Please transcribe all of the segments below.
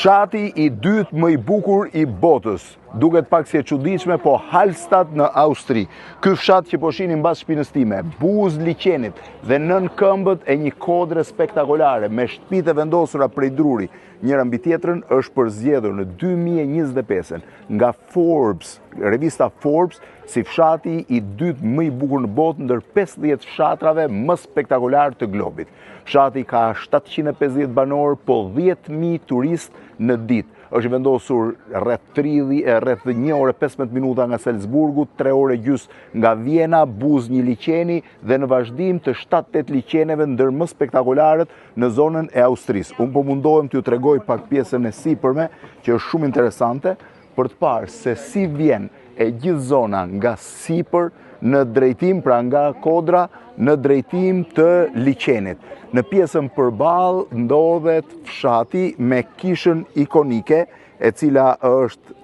Fshati i dytë më i bukur i botës. Duket pak si e çuditshme, po Hallstatt në Austri. Ky fshat që po shihni mbas shpinës time, buzë liçenit dhe nën këmbët e një kodre spektakolare me shtëpitë vendosura prej druri, njëra mbi tjetrën, është përzgjedhur në 2025 nga Forbes, revista Forbes, si fshati i dytë më i bukur në botë ndër 50 fshatrave më spektakolar të globit. Fshati ka 750 banor, po 10.000 turistë në ditë. Është vendosur rreth 1 orë 15 minuta nga Salzburgu, 3 orë e gjys nga Vjena, buzë një liçeni dhe në vazhdim të 7-8 liçeneve ndër më spektakolarët në zonën e Austrisë. Unë po mundohem t'ju tregoj pak pjesën e sipërme, që është shumë interesante, për të parë se si vjen e gjithë zona nga sipër në drejtim, pra nga kodra, në drejtim të liçenit. Në pjesën përballë ndodhet fshati me kishën ikonike, e cila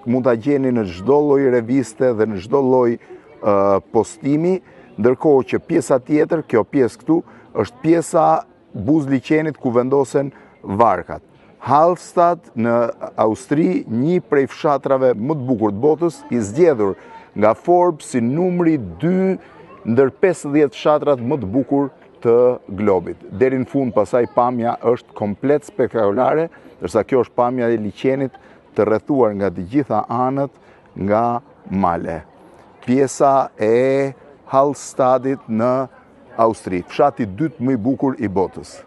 mund ta gjeni në çdo lloj reviste dhe në çdo lloj postimi, ndërkohë që pjesa tjetër, kjo pjesë këtu, është pjesa buzë liçenit ku vendosen varkat. Hallstatt në Austri, një prej fshatrave më të bukur të botës, i zgjedhur nga Forbes si numri 2 ndër 50 fshatrat më të bukur të globit. Deri në fund pasaj pamja është komplet spektakolare, ndërsa kjo është pamja e liçenit të rrethuar nga të gjitha anët nga male. Pjesa e Hallstattit në Austri, fshati dytë më i bukur i botës.